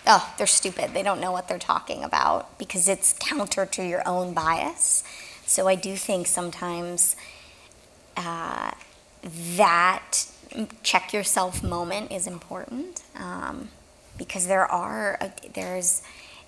oh, they're stupid. They don't know what they're talking about because it's counter to your own bias. So I do think sometimes that check yourself moment is important because there's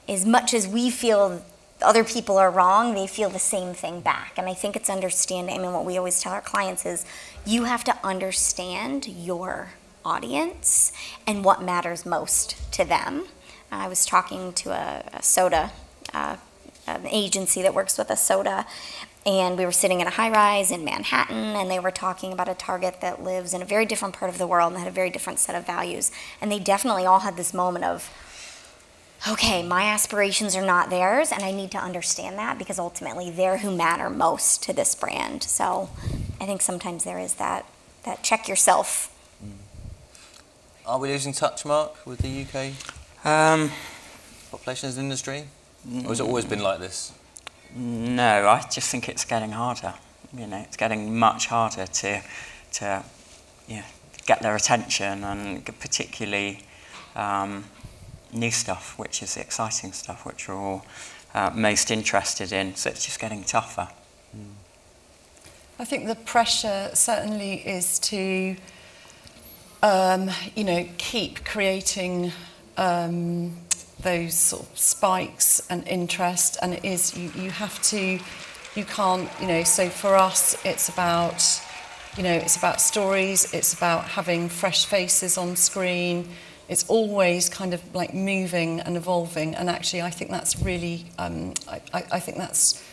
as much as we feel other people are wrong, they feel the same thing back. And I think it's understanding, I mean, what we always tell our clients is you have to understand your audience and what matters most to them. I was talking to a soda, an agency that works with a soda, and we were sitting in a high-rise in Manhattan, and they were talking about a target that lives in a very different part of the world and had a very different set of values. And they definitely all had this moment of, okay, my aspirations are not theirs, and I need to understand that because ultimately they're who matter most to this brand. So I think sometimes there is that check yourself. Are we losing touch, Mark, with the UK population as an industry? Or has it always been like this? No, I just think it's getting harder. You know, it's getting much harder to get their attention, and particularly new stuff, which is the exciting stuff, which we're all most interested in. So it's just getting tougher. I think the pressure certainly is to, keep creating those sort of spikes and interest, and it is, you can't, so for us it's about, it's about stories, it's about having fresh faces on screen, it's always kind of like moving and evolving, and actually I think that's really, I think that's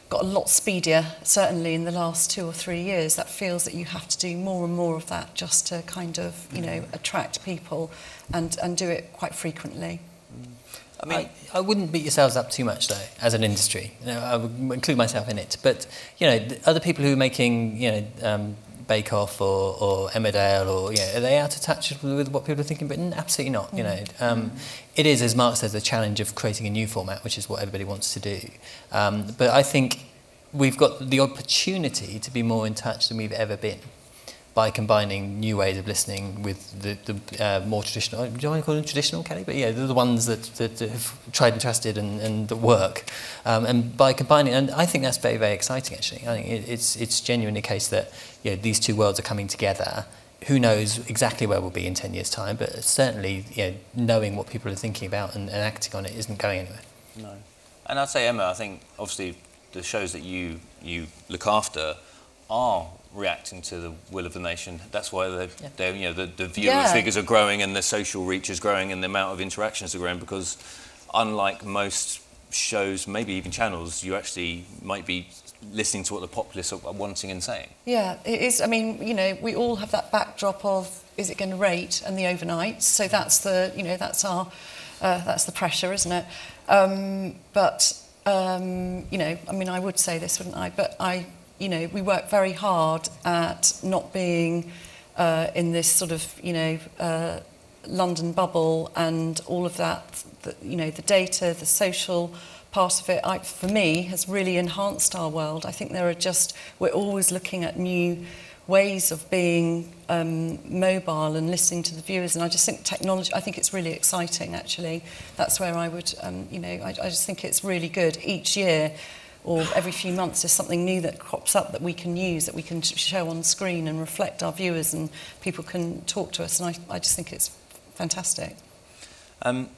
got a lot speedier, certainly in the last 2 or 3 years. That feels that you have to do more and more of that just to kind of, attract people and do it quite frequently. I mean, I wouldn't beat yourselves up too much, though, as an industry. I would include myself in it. But, other people who are making, Bake Off or Emmerdale, or, are they out of touch with what people are thinking? But absolutely not, It is, as Mark says, the challenge of creating a new format, which is what everybody wants to do. But I think we've got the opportunity to be more in touch than we've ever been by combining new ways of listening with the more traditional, do you want to call them traditional, Kelly? But yeah, they're the ones that have tried and trusted and that work. And by combining, and I think that's very, very exciting, actually. I think it's genuinely a case that these two worlds are coming together. Who knows exactly where we'll be in 10 years' time, but certainly knowing what people are thinking about and acting on it isn't going anywhere. No. And I'd say, Emma, I think obviously the shows that you look after are reacting to the will of the nation. That's why the viewer figures are growing and the social reach is growing and the amount of interactions are growing, because unlike most shows, maybe even channels, you actually might be listening to what the populace are wanting and saying. Yeah, it is. I mean, we all have that backdrop of, is it going to rate, and the overnights. So that's the, that's our, that's the pressure, isn't it? I mean, I would say this, wouldn't I? But we work very hard at not being in this sort of, London bubble and all of that, the data, the social part of it, for me, has really enhanced our world. I think we're always looking at new ways of being mobile and listening to the viewers, and I just think technology, I think it's really exciting, actually. That's where I would, I just think it's really good. Each year, or every few months, there's something new that crops up that we can use, that we can show on screen and reflect our viewers, and people can talk to us, and I just think it's fantastic. And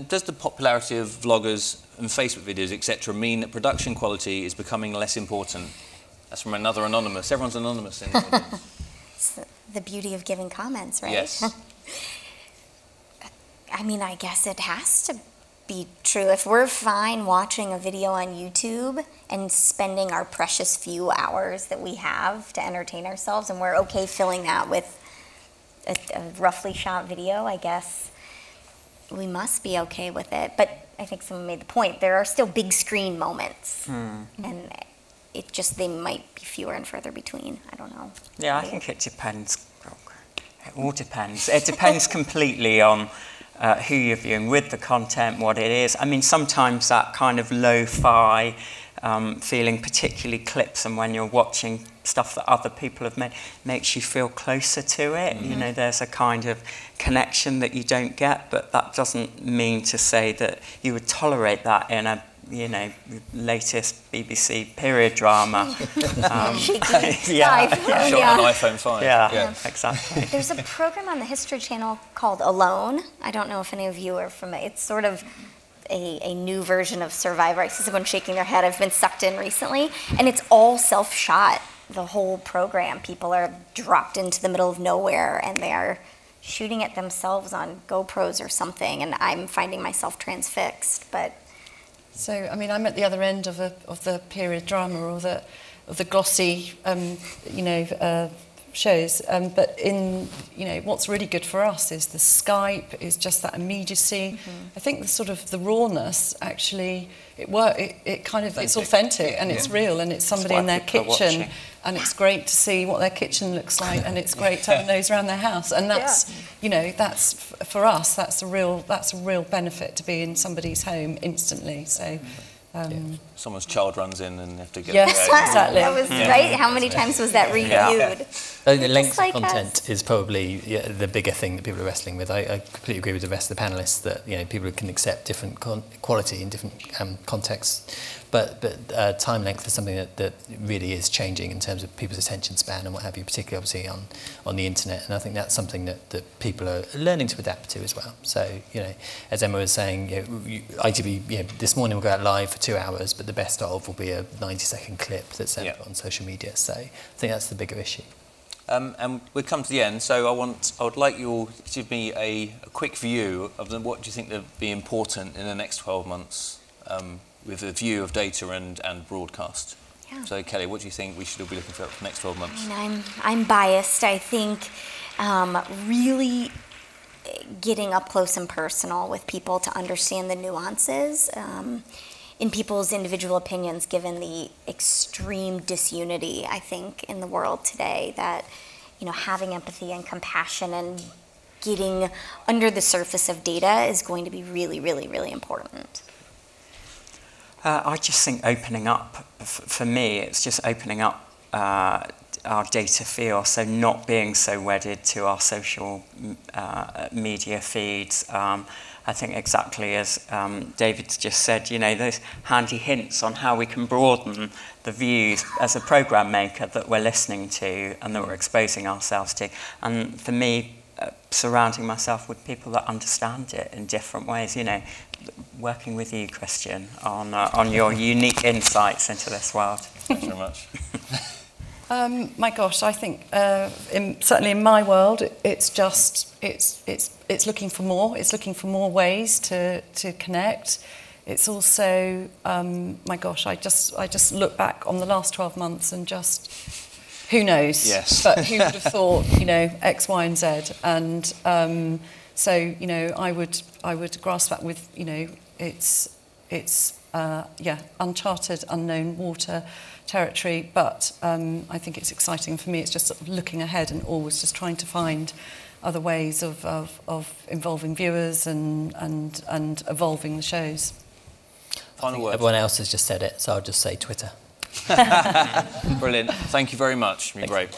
does the popularity of vloggers and Facebook videos, etc., mean that production quality is becoming less important? That's from another anonymous. Everyone's anonymous in the audience. It's the beauty of giving comments, right? Yes. I mean, I guess it has to be true. If we're fine watching a video on YouTube and spending our precious few hours that we have to entertain ourselves, and we're okay filling that with a roughly shot video, I guess we must be okay with it. But I think someone made the point, there are still big screen moments, and they might be fewer and further between. I don't know. Yeah, I think it depends. It all depends. It depends completely on who you're viewing, with the content, what it is. I mean, sometimes that kind of lo-fi feeling, particularly clips, and when you're watching stuff that other people have made, makes you feel closer to it. You know, there's a kind of connection that you don't get, but that doesn't mean to say that you would tolerate that in a, you know, latest BBC period drama. Yeah. Shot on an iPhone 5. Yeah, exactly. There's a program on the History Channel called Alone. I don't know if any of you are familiar. It's sort of a new version of Survivor. I see someone shaking their head. I've been sucked in recently, and it's all self-shot. The whole program, people are dropped into the middle of nowhere, and they are shooting it themselves on GoPros or something, and I'm finding myself transfixed. But so, I mean, I'm at the other end of the period drama or the glossy, you know, shows. But in, you know, what's really good for us is the Skype, is just that immediacy. I think the sort of the rawness actually, it kind of, it's authentic and it's real, and it's somebody in their kitchen, and it's great to see what their kitchen looks like, and it's great to have a nose around their house, and that's, you know, that's for us, that's a real benefit to be in somebody's home instantly. So. Someone's child runs in and you have to get exactly. That was right. How many times was that reviewed? The length of content is probably the bigger thing that people are wrestling with. I completely agree with the rest of the panelists that, you know, people can accept different quality in different contexts, but time length is something that really is changing in terms of people's attention span and what have you, particularly obviously on the internet. And I think that's something that people are learning to adapt to as well. So, you know, as Emma was saying, ITV, you know, this morning will go out live for 2 hours, but the best of will be a 90-second clip that's sent on social media. So I think that's the bigger issue. And we've come to the end, so I would like you all to give me a quick view of what do you think will be important in the next 12 months with a view of data and broadcast. Yeah. So Kelly, what do you think we should all be looking for the next 12 months? I mean, I'm biased. I think really getting up close and personal with people to understand the nuances in people's individual opinions, given the extreme disunity, I think, in the world today, that, you know, having empathy and compassion and getting under the surface of data is going to be really, really, really important. I just think opening up, for me, it's just opening up our data field, so not being so wedded to our social media feeds. I think exactly as David's just said, you know, those handy hints on how we can broaden the views as a programme maker that we're listening to and that we're exposing ourselves to. And for me, surrounding myself with people that understand it in different ways, you know, working with you, Christian, on your unique insights into this world. Thanks very much. My gosh, I think certainly in my world, it's looking for more. It's looking for more ways to connect. It's also, my gosh, I just look back on the last 12 months and just, who knows? Yes. But who would have thought, you know, X, Y, and Z? And so, you know, I would grasp that with, you know, it's uncharted, unknown water territory, but I think it's exciting for me. It's just sort of looking ahead and always just trying to find other ways of involving viewers and evolving the shows. Final word. Everyone else has just said it, so I'll just say Twitter. Brilliant. Thank you very much. You're great.